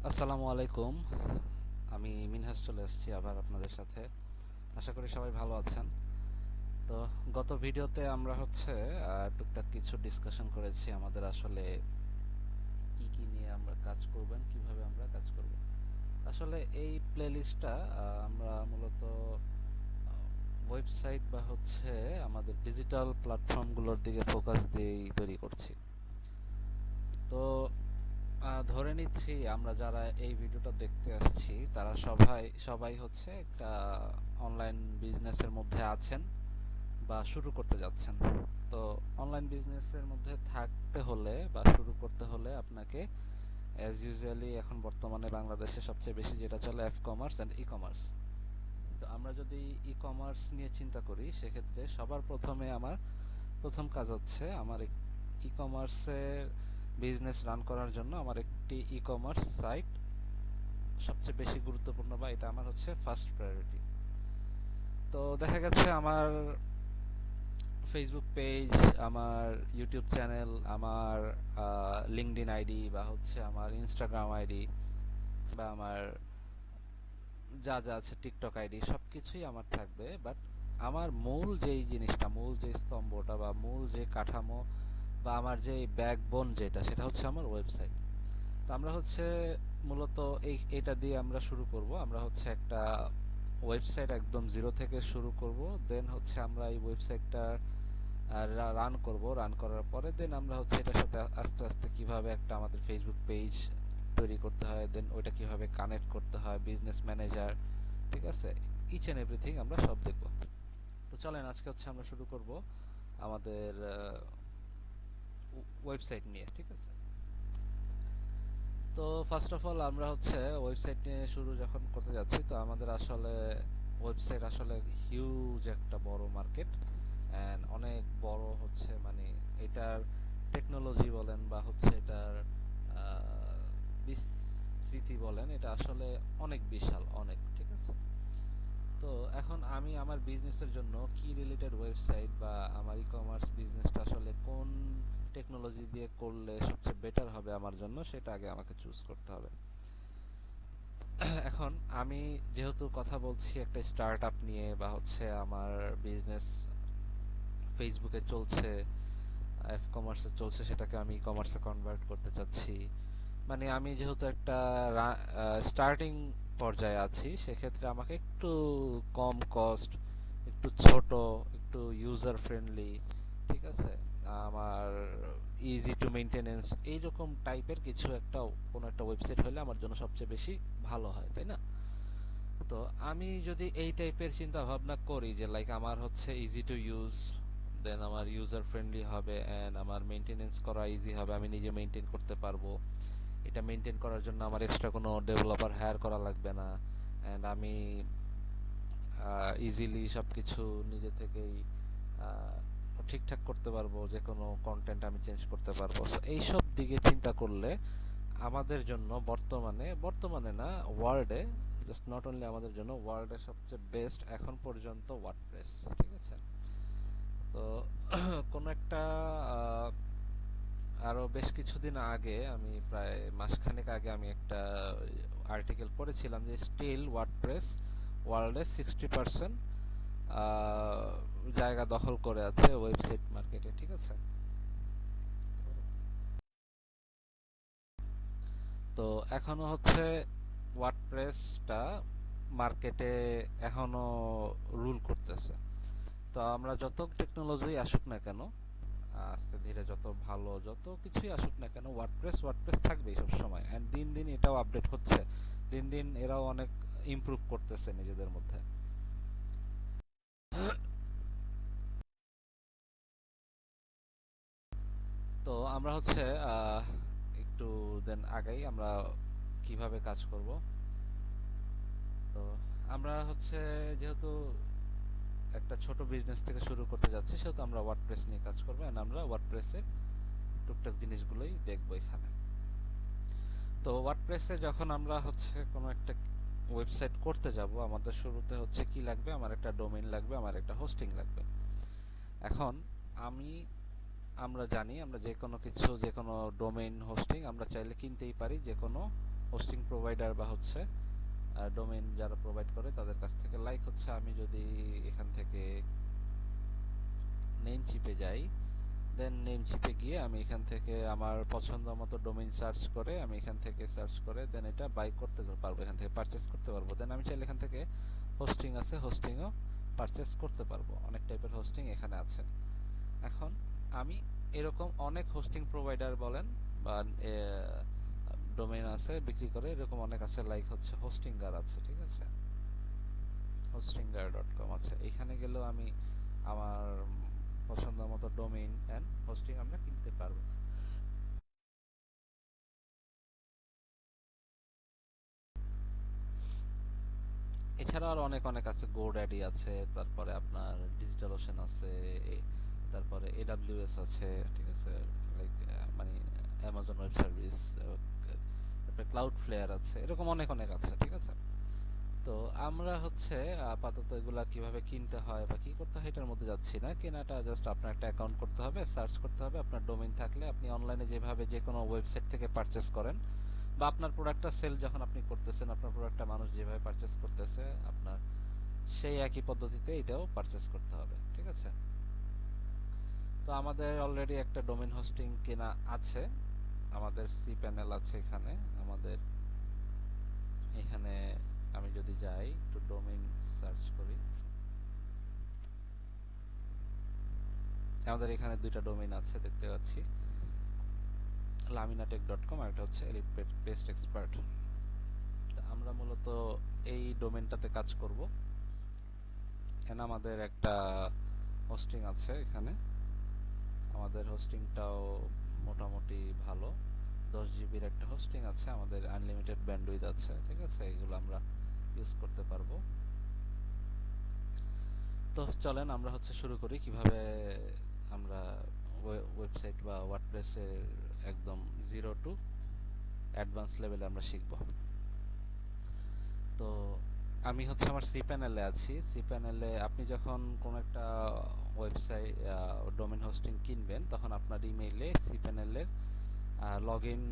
আসসালামু আলাইকুম। আমি মিনহাজ চলে এসেছি আবার আপনাদের সাথে। আশা করি সবাই ভালো আছেন। তো গত ভিডিওতে আমরা টুকটাক কিছু ডিসকাশন করেছি আমাদের আসলে কি কি নিয়ে আমরা কাজ করবেন, কিভাবে আমরা কাজ করব। আসলে এই প্লেলিস্টটা আমরা মূলত ওয়েবসাইট বা আমাদের ডিজিটাল প্ল্যাটফর্মগুলোর দিকে ফোকাস দিয়েই তৈরি করছি। তো ধরে নিচ্ছি আমরা যারা এই ভিডিওটা দেখতে আসছি তারা সবাই সবাই একটা অনলাইন বিজনেসের মধ্যে আছেন বা শুরু করতে যাচ্ছেন। তো অনলাইন বিজনেসের মধ্যে থাকতে হলে বা শুরু করতে হলে আপনাকে অ্যাজ ইউজুয়ালি এখন বর্তমানে বাংলাদেশে সবচেয়ে বেশি যেটা চলে F commerce and e commerce. তো আমরা যদি ই কমার্স নিয়ে চিন্তা করি সেক্ষেত্রে সবার প্রথমে আমার প্রথম কাজ হচ্ছে আমার ই কমার্সের বিজনেস রান করার জন্য আমার একটি ই কমার্স সাইট সবচেয়ে বেশি গুরুত্বপূর্ণ বা এটা আমার ফার্স্ট প্রায়োরিটি। তো দেখা গেছে আমার ফেসবুক পেজ, আমার ইউটিউব চ্যানেল, আমার লিঙ্কডইন আইডি বা আমার ইনস্টাগ্রাম আইডি বা আমার যা যা আছে টিকটক আইডি সবকিছুই আমার থাকবে, বাট আমার মূল যেই জিনিসটা, মূল যে স্তম্ভটা বা মূল যে কাঠামো বা আমার যে ব্যাকবোন যেটা সেটা হচ্ছে আমার ওয়েবসাইট। তো আমরা মূলত এটা দিয়ে আমরা শুরু করব। আমরা একটা ওয়েবসাইট একদম জিরো থেকে শুরু করব। দেন আমরা এই ওয়েবসাইটটা রান করব। রান করার পরে দেন আমরা এটার সাথে আস্তে আস্তে কিভাবে একটা আমাদের ফেসবুক পেজ তৈরি করতে হয়, দেন ওইটা কিভাবে কানেক্ট করতে হয়, বিজনেস ম্যানেজার, ঠিক আছে, ইচ এন্ড এভরিথিং আমরা সব দেখব। তো চলেন আজকে আমরা শুরু করব আমাদের ওয়েবসাইট নিয়ে, ঠিক আছে। তো ফার্স্ট অফ অল আমরা ওয়েবসাইট নিয়ে শুরু যখন করতে যাচ্ছি, তো আমাদের আসলে ওয়েবসাইট আসলে হিউজ একটা বড় মার্কেট এন্ড অনেক বড় মানে এটার টেকনোলজি বলেন বা এটার বিস্তৃতি বলেন, এটা আসলে অনেক বিশাল, অনেক, ঠিক আছে। তো এখন আমি আমার বিজনেসের জন্য কি রিলেটেড ওয়েবসাইট বা আমার ই কমার্স বিজনেসটা আসলে কোন টেকনোলজি দিয়ে করলে সবচেয়ে বেটার হবে আমার জন্য, সেটা আগে আমাকে চুজ করতে হবে। এখন আমি যেহেতু কথা বলছি একটা স্টার্টআপ নিয়ে বা আমার বিজনেস ফেসবুকে চলছে, এফ কমার্সে চলছে, সেটাকে আমি ই কমার্সে কনভার্ট করতে চাচ্ছি। মানে আমি যেহেতু একটা স্টার্টিং পর্যায়ে আছি, সেক্ষেত্রে আমাকে একটু কম কস্ট, একটু ছোট, একটু ইউজার ফ্রেন্ডলি, ঠিক আছে, আমার ইজি টু মেইনটেনেন্স এইরকম টাইপের কিছু একটা কোনো একটা ওয়েবসাইট হলে আমার জন্য সবচেয়ে বেশি ভালো হয়, তাই না? তো আমি যদি এই টাইপের চিন্তা ভাবনা করি যে লাইক আমার ইজি টু ইউজ, দেন আমার ইউজার ফ্রেন্ডলি হবে এন্ড আমার মেইনটেনেন্স করা ইজি হবে, আমি নিজে মেইনটেইন করতে পারবো, এটা মেইনটেইন করার জন্য আমার এক্সট্রা কোনো ডেভেলপার হায়ার করা লাগবে না, এন্ড আমি ইজিলি সবকিছু নিজে থেকেই আহ, ঠিকঠাক করতে পারবো, যে কোনো কন্টেন্ট আমি চেঞ্জ করতে পারবো। সো এইসব দিকে চিন্তা করলে আমাদের জন্য বর্তমানে, বর্তমানে না, ওয়ার্ল্ডে, জাস্ট নট অনলি আমাদের জন্য, ওয়ার্ল্ডে সবচেয়ে বেস্ট এখন পর্যন্ত ওয়ার্ডপ্রেস, ঠিক আছে। তো কোনো একটা আহ, আরো বেশ কিছুদিন আগে, আমি প্রায় মাসখানেক আগে আমি একটা আর্টিকেল পড়েছিলাম যে স্টিল ওয়ার্ডপ্রেস ওয়ার্ল্ডে 60% জায়গা দখল করে আছে ওয়েবসাইট মার্কেটে, ঠিক আছে। তো এখনো ওয়ার্ডপ্রেসটা মার্কেটে এখনো রুল করতেছে। তো আমরা যত টেকনোলজি আসুক না কেন, আস্তে ধীরে যত ভালো যত কিছুই আসুক না কেন, ওয়ার্ডপ্রেস ওয়ার্ডপ্রেস থাকবেই সব সময়, এন্ড দিন দিন এটাও আপডেট হচ্ছে, দিন দিন এরাও অনেক ইমপ্রুভ করতেছে নিজেদের মধ্যে। তো আমরা আহ, একটু দেন আগাই আমরা কিভাবে কাজ করব। তো আমরা যেহেতু একটা ছোট বিজনেস থেকে শুরু করতে যাচ্ছি, সেহেতু আমরা ওয়ার্ডপ্রেস নিয়ে কাজ করবো এন্ড আমরা ওয়ার্ডপ্রেসের টুকটাক জিনিসগুলোই দেখবো এখানে। তো ওয়ার্ডপ্রেসে যখন আমরা কোনো একটা ওয়েবসাইট করতে যাব, আমাদের শুরুতে কি লাগবে, আমার একটা ডোমেইন লাগবে, আমার একটা হোস্টিং লাগবে। এখন আমি আমরা জানি আমরা যে কোনো কিছু, যে কোনো ডোমেইন হোস্টিং আমরা চাইলে কিনতেই পারি যে কোনো হোস্টিং প্রোভাইডার বা হচ্ছে ডোমেইন যারা প্রোভাইড করে তাদের কাছ থেকে। লাইক হচ্ছে আমি যদি এখান থেকে নেমচিপে যাই, দেন নেমচিপে গিয়ে আমি এখান থেকে আমার পছন্দ মতো ডোমেইন সার্চ করে, আমি এখান থেকে সার্চ করে দেন এটা বাই করতে পারবো, এখান থেকে পারচেস করতে পারবো। দেন আমি চাইলে এখান থেকে হোস্টিং আছে, হোস্টিংও পারচেস করতে পারবো। অনেক টাইপের হোস্টিং এখানে আছে। এখন আমি এরকম অনেক হোস্টিং প্রোভাইডার বলেন বা ডোমেইন আছে বিক্রি করে, এরকম অনেক আছে। লাইক হচ্ছে হোস্টিঙ্গার আছে, ঠিক আছে, hostinger.com আছে। এখানে গেলেও আমি আমার পছন্দ মতো ডোমেইন এন্ড হোস্টিং আমরা কিনতে পারবো। এছাড়াও আরো অনেক অনেক আছে, গোড্যাডি আছে, তারপরে আপনার ডিজিটাল ওশেন আছে, তারপরে এডাব্লিউএস আছে, ঠিক আছে, লাইক মানে অ্যামাজন ওয়েব সার্ভিস, তারপরে ক্লাউড ফ্লেয়ার আছে, এরকম অনেক অনেক আছে, ঠিক আছে। তো আমরা হচ্ছে আপাতত এগুলা কিভাবে কিনতে হয় বা কি করতে হয় এটার মধ্যে যাচ্ছি না। কেনাটা জাস্ট আপনার একটা অ্যাকাউন্ট করতে হবে, সার্চ করতে হবে, আপনার ডোমেইন থাকলে আপনি অনলাইনে যেভাবে যে কোনো ওয়েবসাইট থেকে পারচেস করেন বা আপনার প্রোডাক্টটা সেল যখন আপনি করতেছেন, আপনার প্রোডাক্টটা মানুষ যেভাবে পারচেস করতেছে আপনার সেই একই পদ্ধতিতে এটাও পারচেস করতে হবে, ঠিক আছে। তো আমাদের অলরেডি একটা ডোমেইন হোস্টিং কেনা আছে, আমাদের সি প্যানেল আছে এখানে। আমাদের এখানে আমি যদি যাই একটু ডোমেইন সার্চ করি, আমাদের এখানে দুইটা ডোমেইন আছে দেখতে পাচ্ছি, laminatech.com আর একটা হচ্ছে elite paste expert। আমরা মূলত এই ডোমেইনটাতে কাজ করব। এখানে আমাদের একটা হোস্টিং আছে, এখানে আমাদের হোস্টিংটাও মোটামুটি ভালো, 10 জিবির একটা হোস্টিং আছে, আমাদের আনলিমিটেড ব্যান্ডউইথ আছে, ঠিক আছে, এগুলো আমরা ইউজ করতে পারবো। তো চলেন আমরা হচ্ছে শুরু করি কিভাবে আমরা ওয়েবসাইট বা ওয়ার্ডপ্রেসের একদম জিরো টু অ্যাডভান্স লেভেলে আমরা শিখব। তো আমি হচ্ছে আমার সি প্যানেলে আছি। সি প্যানেলে আপনি যখন কোনো একটা ওয়েবসাইট ডোমেইন হোস্টিং কিনবেন তখন আপনার ইমেইলে সি প্যানেলের লগইন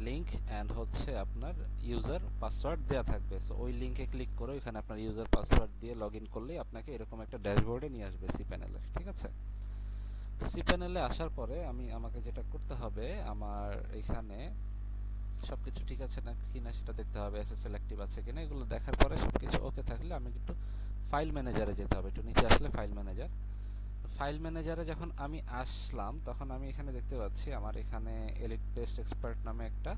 লিংক এন্ড হচ্ছে আপনার ইউজার পাসওয়ার্ড দেওয়া থাকবে। সো ওই লিংকে ক্লিক করে ওইখানে আপনার ইউজার পাসওয়ার্ড দিয়ে লগইন করলেই আপনাকে এরকম একটা ড্যাশবোর্ডে নিয়ে আসবে সি প্যানেলে, ঠিক আছে। তো সি প্যানেলে আসার পরে আমাকে যেটা করতে হবে, আমার এখানে সবকিছু ঠিক আছে না কিনা সেটা দেখতে হবে, এসএসএল অ্যাক্টিভ আছে কিনা, এগুলো দেখার পরে সবকিছু ওকে থাকলে আমি একটু ফাইল ম্যানেজারে যেতে হবে, একটু নিচে আসলে ফাইল ম্যানেজার। ফাইল ম্যানেজারে যখন আমি আসলাম তখন আমি এখানে দেখতে পাচ্ছি আমার এখানে এলিট পেস্ট এক্সপার্ট নামে একটা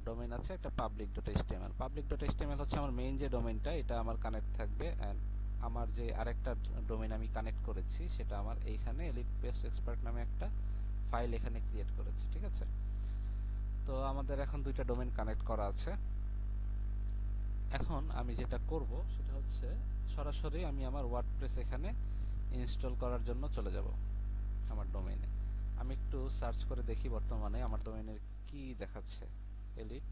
ডোমেইন আছে, একটা public.html। public.html হচ্ছে আমার মেইন যে ডোমেইনটা, এটা আমার কানেক্ট থাকবে। এন্ড আমার যে আরেকটা ডোমেইন আমি কানেক্ট করেছি সেটা আমার এইখানে এলিট পেস্ট এক্সপার্ট নামে একটা ফাইল এখানে ক্রিয়েট করেছি, ঠিক আছে। তো আমাদের এখন দুইটা ডোমেইন কানেক্ট করা আছে। এখন আমি যেটা করব সেটা হচ্ছে সরাসরি আমি আমার ওয়ার্ডপ্রেস এখানে ইনস্টল করার জন্য চলে যাব আমার ডোমেইনে। আমি একটু সার্চ করে দেখি বর্তমানে আমার ডোমেইনের কি দেখাচ্ছে। এলিট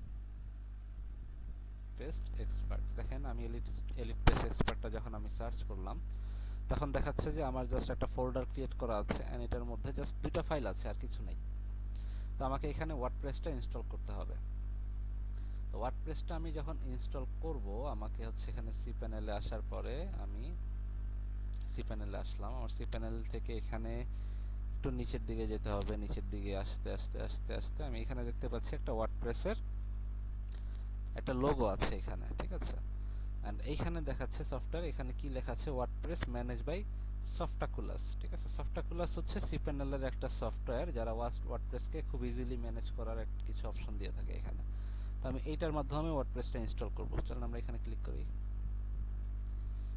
পেস্ট এক্সপার্ট, দেখেন আমি এলিট পেস্ট এক্সপার্টটা যখন আমি সার্চ করলাম তখন দেখাচ্ছে যে আমার জাস্ট একটা ফোল্ডার ক্রিয়েট করা আছে এন্ড এটার মধ্যে জাস্ট দুইটা ফাইল আছে আর কিছু নেই। তো আমাকে এখানে ওয়ার্ডপ্রেসটা ইনস্টল করতে হবে। তো ওয়ার্ডপ্রেসটা আমি যখন ইনস্টল করব আমাকে হচ্ছে এখানে সি প্যানেলে আসার পরে আমি সি প্যানেলে আসলাম। আমার সি প্যানেল থেকে এখানে একটু নিচের দিকে যেতে হবে, নিচের দিকে আসতে আসতে আসতে আসতে আমি এখানে দেখতে পাচ্ছি একটা ওয়ার্ডপ্রেসের একটা লোগো আছে এখানে, ঠিক আছে। এন্ড এইখানে দেখাচ্ছে সফটওয়্যার, এখানে কি লেখা আছে, ওয়ার্ডপ্রেস ম্যানেজ বাই সফটাকুলাস, ঠিক আছে। সফটাকুলাস হচ্ছে সিপ্যানেলের একটা সফটওয়্যার যারা ওয়ার্ডপ্রেসকে খুব ইজিলি ম্যানেজ করার কিছু অপশন দিয়ে থাকে এখানে। তো আমি এইটার মাধ্যমে ওয়ার্ডপ্রেসটা ইনস্টল করব। চলুন আমরা এখানে ক্লিক করি।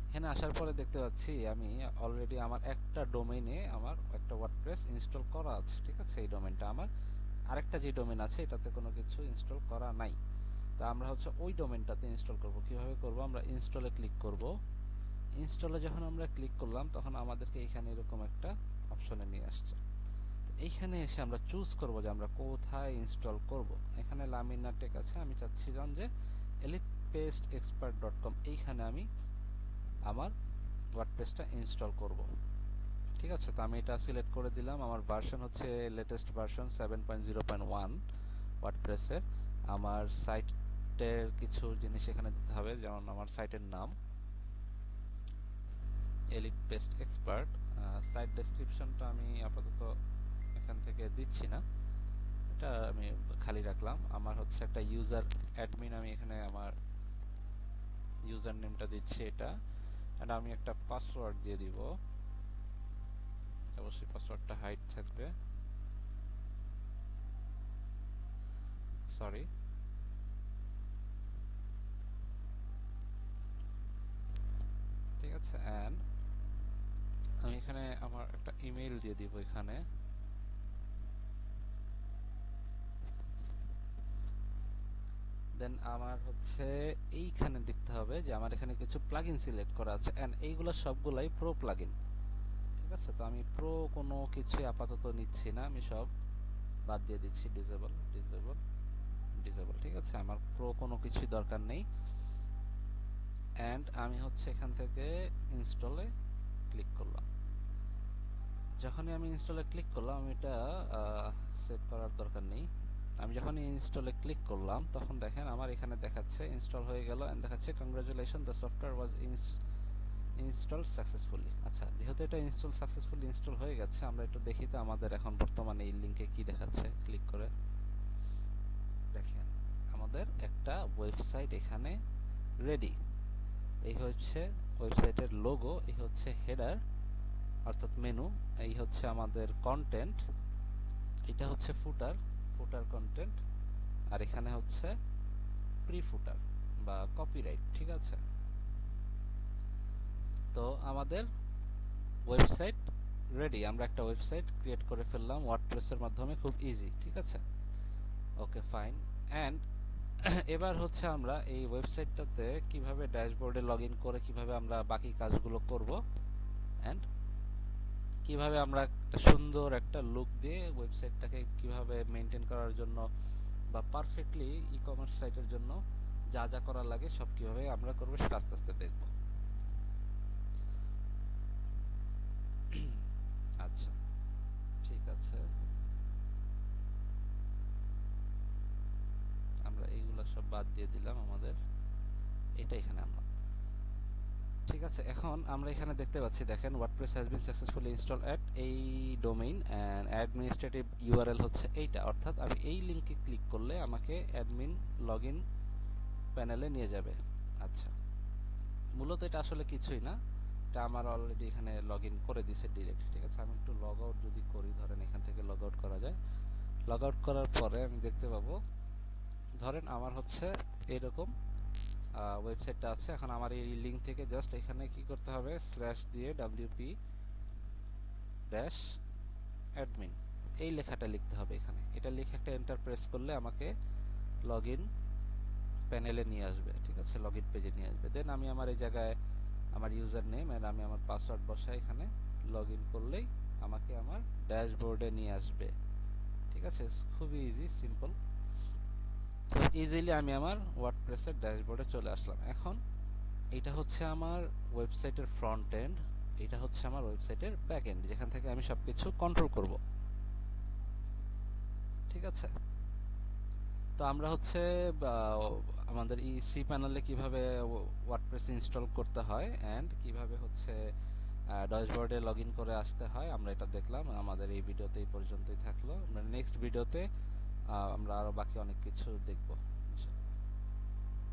এখানে আসার পরে দেখতে পাচ্ছি আমি অলরেডি আমার একটা ডোমেইনে আমার একটা ওয়ার্ডপ্রেস ইনস্টল করা আছে, ঠিক আছে। এই ডোমেইনটা আমার, আরেকটা যে ডোমেইন আছে এটাতে কোনো কিছু ইনস্টল করা নাই। তো আমরা হচ্ছে ওই ডোমেইনটাতে ইনস্টল করব। কিভাবে করব, আমরা ইনস্টলে ক্লিক করব। ইনস্টলে যখন আমরা ক্লিক করলাম তখন আমাদেরকে এখানে এরকম একটা অপশনে নিয়ে আসছে। এইখানে এসে আমরা চুজ করব যে আমরা কোথায় ইনস্টল করব। এখানে লামিনাটেক আছে, আমি চাচ্ছিলাম যে elitepastexpert.com এইখানে আমি আমার ওয়ার্ডপ্রেসটা ইনস্টল করব, ঠিক আছে। তো আমি এটা সিলেক্ট করে দিলাম। আমার ভার্সন হচ্ছে লেটেস্ট ভার্সন 7.0.1 ওয়ার্ডপ্রেসের। আমার সাইটের কিছু জিনিস এখানে দিতে হবে, যেমন আমার সাইটের নাম এলিট পেস্ট এক্সপার্ট। সাইট ডেসক্রিপশনটা আমি আপাতত এখান থেকে দিচ্ছি না, এটা আমি খালি রাখলাম। আমার হচ্ছে একটা ইউজার অ্যাডমিন, আমি এখানে আমার ইউজার নেমটা দিচ্ছি এটা, এন্ড আমি একটা পাসওয়ার্ড দিয়ে দিব, অবশ্যই পাসওয়ার্ডটা হাইড থাকবে, সরি। ঠিক আছে, এন্ড আমি এখানে আমার একটা ইমেল দিয়ে দিব এখানে। দেন আমার হচ্ছে এইখানে দেখতে হবে যে আমার এখানে কিছু প্লাগইন সিলেক্ট করা আছে, এন্ড এইগুলো সবগুলাই প্রো প্লাগইন। ঠিক আছে, তো আমি প্রো কোনো কিছু আপাতত নিচ্ছি না, আমি সব বাদ দিয়ে দিচ্ছি, ডিসেবল ডিসেবল ডিসেবল। ঠিক আছে, আমার প্রো কোনো কিছুই দরকার নেই। এন্ড আমি হচ্ছে এখান থেকে ইনস্টলে ক্লিক করলাম। যখনই আমি ইনস্টলে ক্লিক করলাম, আমি এটা সেভ করার দরকার নেই। আমি যখন ইনস্টলে ক্লিক করলাম তখন দেখেন আমার এখানে দেখাচ্ছে ইনস্টল হয়ে গেল, এন্ড দেখাচ্ছে congratulation the software was installed successfully. আচ্ছা, যেহেতু এটা সাকসেসফুলি ইনস্টল হয়ে গেছে, আমরা একটু দেখি তো আমাদের এখন বর্তমানে এই লিংকে কি দেখাচ্ছে। ক্লিক করে দেখেন আমাদের একটা ওয়েবসাইট এখানে রেডি। এই হচ্ছে ওয়েবসাইটের লোগো, এই হচ্ছে হেডার অর্থাৎ মেনু, এই হচ্ছে আমাদের কন্টেন্ট, এটা হচ্ছে ফুটার, ফুটার কন্টেন্ট, আর এখানে হচ্ছে প্রি ফুটার বা কপিরাইট। ঠিক আছে, তো আমাদের ওয়েবসাইট রেডি, আমরা একটা ওয়েবসাইট ক্রিয়েট করে ফেললাম ওয়ার্ডপ্রেসের মাধ্যমে, খুব ইজি। ঠিক আছে, ওকে ফাইন। এন্ড এবার হচ্ছে আমরা এই ওয়েবসাইটটাতে কিভাবে ড্যাশবোর্ডে লগইন করে কিভাবে আমরা বাকি কাজগুলো করব, এন্ড কিভাবে আমরা একটা সুন্দর একটা লুক দিয়ে ওয়েবসাইটটাকে কিভাবে মেনটেন করার জন্য বা পারফেক্টলি ই কমার্স সাইটের জন্য যা যা করা লাগে সব কিভাবে আমরা করব সেটা আস্তে আস্তে দেখব। আচ্ছা, ঠিক আছে, আমরা এইগুলা সব বাদ দিয়ে দিলাম, আমাদের এটা এখানে আনলাম। ঠিক আছে, এখন আমরা এখানে দেখতে পাচ্ছি, দেখেন WordPress has been successfully installed at এই ডোমেইন এন্ড অ্যাডমিনিস্ট্রেটিভ ইউআরএল হচ্ছে এইটা, অর্থাৎ আমি এই লিংকে ক্লিক করলে আমাকে অ্যাডমিন লগইন প্যানেলে নিয়ে যাবে। আচ্ছা, মূলত এটা আসলে কিছুই না, এটা আমার অলরেডি এখানে লগইন করে দিছে ডিরেক্ট। ঠিক আছে, আমি একটু লগ আউট যদি করি, ধরেন এখান থেকে লগ আউট করা যায়। লগ আউট করার পরে আমি দেখতে পাবো, ধরেন আমার হচ্ছে এরকম ওয়েবসাইটটা আছে। এখন আমার এই লিংক থেকে জাস্ট এখানে কি করতে হবে, স্ল্যাশ দিয়ে wp ড্যাশ অ্যাডমিন এই লেখাটা লিখতে হবে এখানে। এটা লিখে একটা এন্টার প্রেস করলে আমাকে লগইন প্যানেলে নিয়ে আসবে। ঠিক আছে, লগইন পেজে নিয়ে আসবে। দেন আমি আমার এই জায়গায় আমার ইউজার নেম আর আমি আমার পাসওয়ার্ড বসাই, এখানে লগইন করলেই আমাকে আমার ড্যাশবোর্ডে নিয়ে আসবে। ঠিক আছে, খুবই ইজি সিম্পল। তো ইজিলি আমি আমার ওয়ার্ডপ্রেসের ড্যাশবোর্ডে চলে আসলাম। এখন এটা হচ্ছে আমার ওয়েবসাইটের ফ্রন্ট এন্ড, এটা হচ্ছে আমার ওয়েবসাইটের ব্যাক এন্ড, যেখান থেকে আমি সবকিছু কন্ট্রোল করব। ঠিক আছে, তো আমরা হচ্ছে আমাদের এই সি প্যানেলে কিভাবে ওয়ার্ডপ্রেস ইনস্টল করতে হয় এন্ড কিভাবে হচ্ছে ড্যাশবোর্ডে লগইন করে আসতে হয় আমরা এটা দেখলাম। আমাদের এই ভিডিওতে এই পর্যন্তই থাকলো। আমরা নেক্সট ভিডিওতে আমরা আরো বাকি অনেক কিছু দেখব।